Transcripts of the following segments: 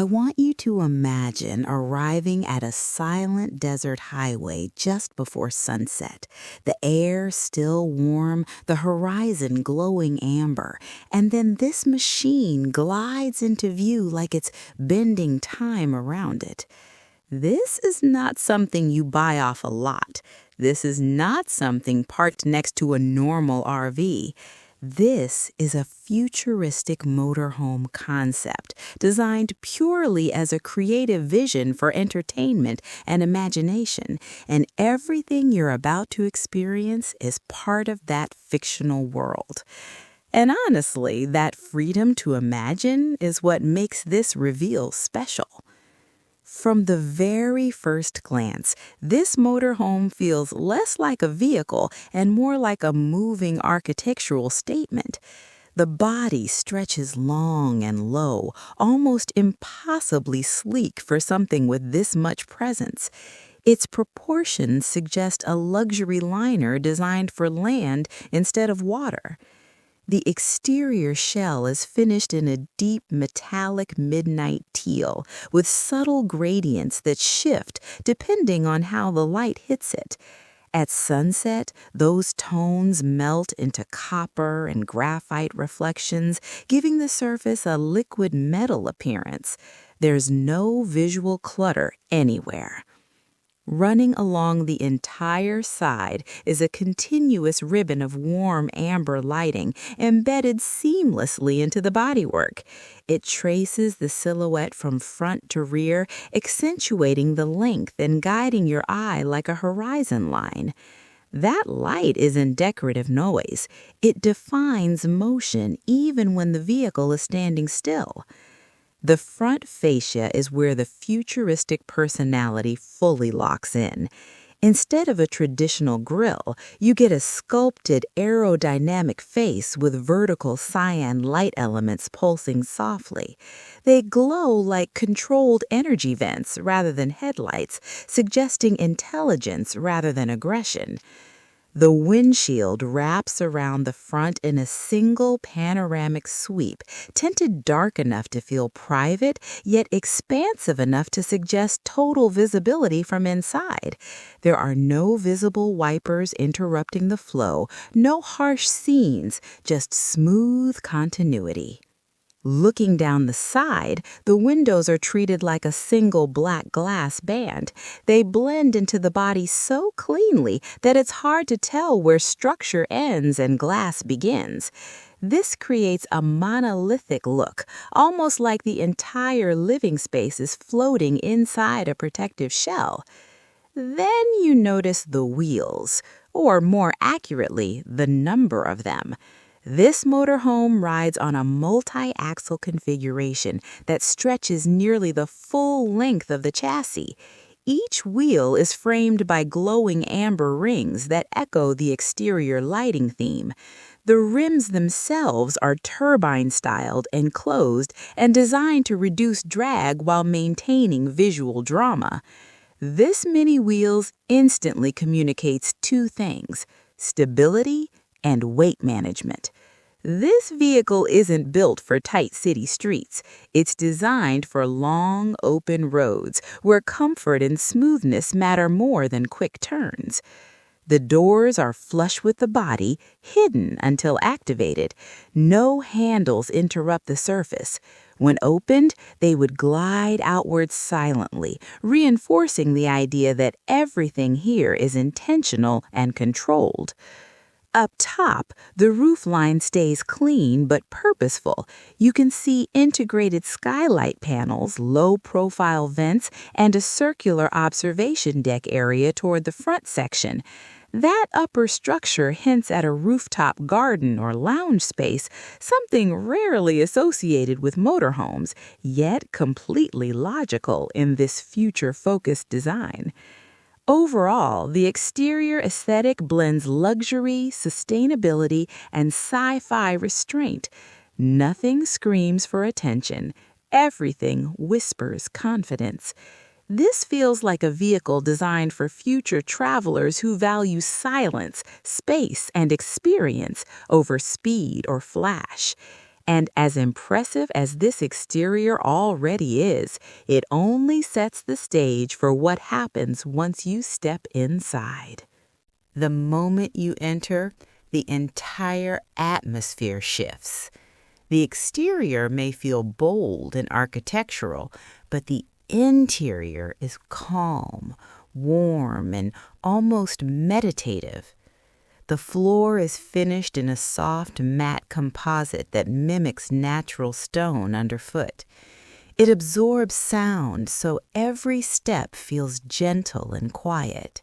I want you to imagine arriving at a silent desert highway just before sunset. The air still warm, the horizon glowing amber, and then this machine glides into view like it's bending time around it. This is not something you buy off a lot. This is not something parked next to a normal RV. This is a futuristic motorhome concept designed purely as a creative vision for entertainment and imagination, and everything you're about to experience is part of that fictional world. And honestly, that freedom to imagine is what makes this reveal special. From the very first glance, this motorhome feels less like a vehicle and more like a moving architectural statement. The body stretches long and low, almost impossibly sleek for something with this much presence. Its proportions suggest a luxury liner designed for land instead of water. The exterior shell is finished in a deep metallic midnight teal with subtle gradients that shift depending on how the light hits it. At sunset, those tones melt into copper and graphite reflections, giving the surface a liquid metal appearance. There's no visual clutter anywhere. Running along the entire side is a continuous ribbon of warm amber lighting embedded seamlessly into the bodywork. It traces the silhouette from front to rear, accentuating the length and guiding your eye like a horizon line. That light isn't decorative noise. It defines motion even when the vehicle is standing still. The front fascia is where the futuristic personality fully locks in. Instead of a traditional grille, you get a sculpted aerodynamic face with vertical cyan light elements pulsing softly. They glow like controlled energy vents rather than headlights, suggesting intelligence rather than aggression. The windshield wraps around the front in a single panoramic sweep, tinted dark enough to feel private, yet expansive enough to suggest total visibility from inside. There are no visible wipers interrupting the flow, no harsh scenes, just smooth continuity. Looking down the side, the windows are treated like a single black glass band. They blend into the body so cleanly that it's hard to tell where structure ends and glass begins. This creates a monolithic look, almost like the entire living space is floating inside a protective shell. Then you notice the wheels, or more accurately, the number of them. This motorhome rides on a multi-axle configuration that stretches nearly the full length of the chassis. Each wheel is framed by glowing amber rings that echo the exterior lighting theme. The rims themselves are turbine-styled and closed and designed to reduce drag while maintaining visual drama. This many wheels instantly communicates two things: stability and weight management. This vehicle isn't built for tight city streets. It's designed for long, open roads where comfort and smoothness matter more than quick turns. The doors are flush with the body, hidden until activated. No handles interrupt the surface. When opened, they would glide outward silently, reinforcing the idea that everything here is intentional and controlled. Up top, the roofline stays clean but purposeful. You can see integrated skylight panels, low-profile vents, and a circular observation deck area toward the front section. That upper structure hints at a rooftop garden or lounge space, something rarely associated with motorhomes, yet completely logical in this future-focused design. Overall, the exterior aesthetic blends luxury, sustainability, and sci-fi restraint. Nothing screams for attention. Everything whispers confidence. This feels like a vehicle designed for future travelers who value silence, space, and experience over speed or flash. And as impressive as this exterior already is, it only sets the stage for what happens once you step inside. The moment you enter, the entire atmosphere shifts. The exterior may feel bold and architectural, but the interior is calm, warm, and almost meditative. The floor is finished in a soft, matte composite that mimics natural stone underfoot. It absorbs sound, so every step feels gentle and quiet.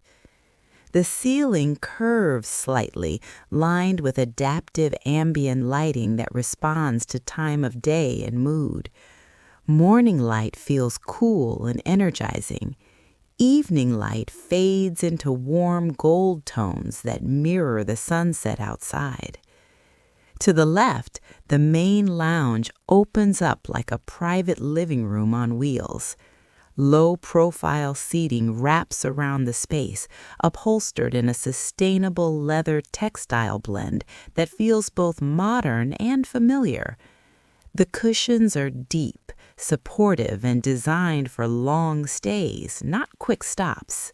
The ceiling curves slightly, lined with adaptive ambient lighting that responds to time of day and mood. Morning light feels cool and energizing. Evening light fades into warm gold tones that mirror the sunset outside. To the left, the main lounge opens up like a private living room on wheels. Low-profile seating wraps around the space, upholstered in a sustainable leather textile blend that feels both modern and familiar. The cushions are deep, supportive, and designed for long stays, not quick stops.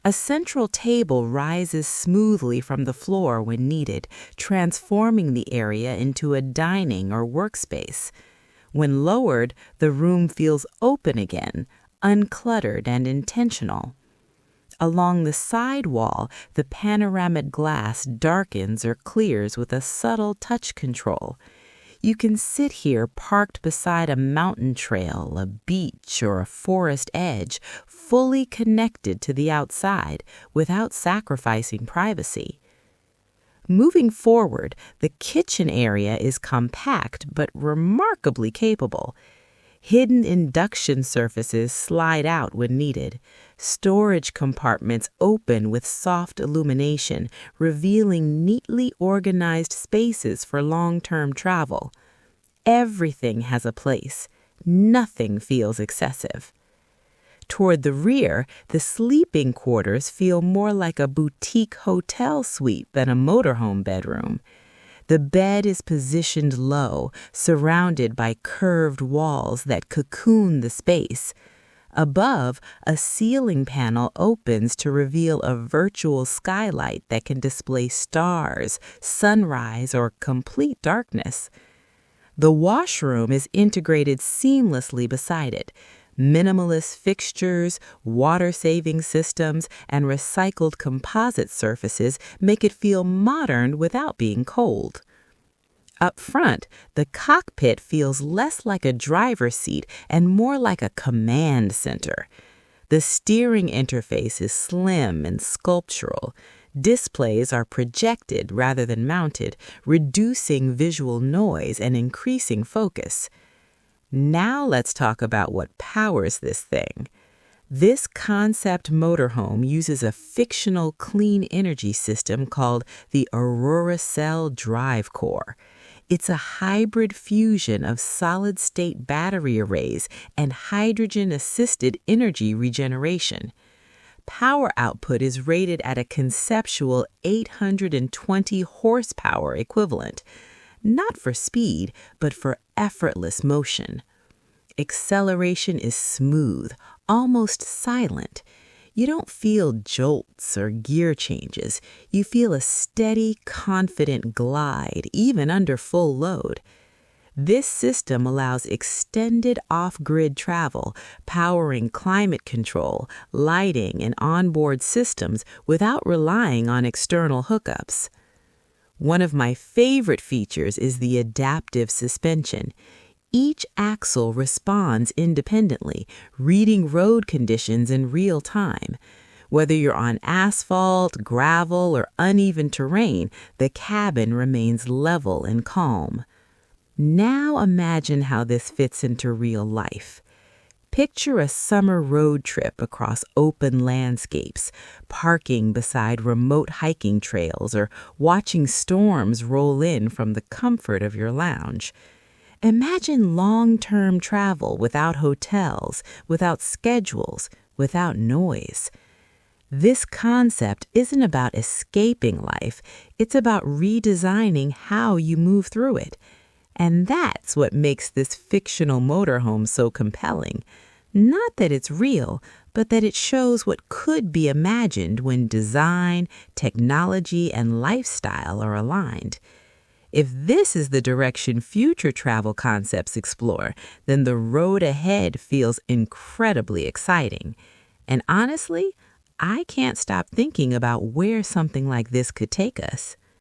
A central table rises smoothly from the floor when needed, transforming the area into a dining or workspace. When lowered, the room feels open again, uncluttered and intentional. Along the side wall, the panoramic glass darkens or clears with a subtle touch control. You can sit here parked beside a mountain trail, a beach, or a forest edge, fully connected to the outside without sacrificing privacy. Moving forward, the kitchen area is compact but remarkably capable. Hidden induction surfaces slide out when needed. Storage compartments open with soft illumination, revealing neatly organized spaces for long-term travel. Everything has a place. Nothing feels excessive. Toward the rear, the sleeping quarters feel more like a boutique hotel suite than a motorhome bedroom. The bed is positioned low, surrounded by curved walls that cocoon the space. Above, a ceiling panel opens to reveal a virtual skylight that can display stars, sunrise, or complete darkness. The washroom is integrated seamlessly beside it. Minimalist fixtures, water-saving systems, and recycled composite surfaces make it feel modern without being cold. Up front, the cockpit feels less like a driver's seat and more like a command center. The steering interface is slim and sculptural. Displays are projected rather than mounted, reducing visual noise and increasing focus. Now let's talk about what powers this thing. This concept motorhome uses a fictional clean energy system called the Aurora Cell Drive Core. It's a hybrid fusion of solid-state battery arrays and hydrogen-assisted energy regeneration. Power output is rated at a conceptual 820 horsepower equivalent, not for speed, but for effortless motion. Acceleration is smooth, almost silent. You don't feel jolts or gear changes. You feel a steady, confident glide, even under full load. This system allows extended off-grid travel, powering climate control, lighting, and onboard systems without relying on external hookups. One of my favorite features is the adaptive suspension. Each axle responds independently, reading road conditions in real time. Whether you're on asphalt, gravel, or uneven terrain, the cabin remains level and calm. Now imagine how this fits into real life. Picture a summer road trip across open landscapes, parking beside remote hiking trails, or watching storms roll in from the comfort of your lounge. Imagine long-term travel without hotels, without schedules, without noise. This concept isn't about escaping life, it's about redesigning how you move through it. And that's what makes this fictional motorhome so compelling. Not that it's real, but that it shows what could be imagined when design, technology, and lifestyle are aligned. If this is the direction future travel concepts explore, then the road ahead feels incredibly exciting. And honestly, I can't stop thinking about where something like this could take us.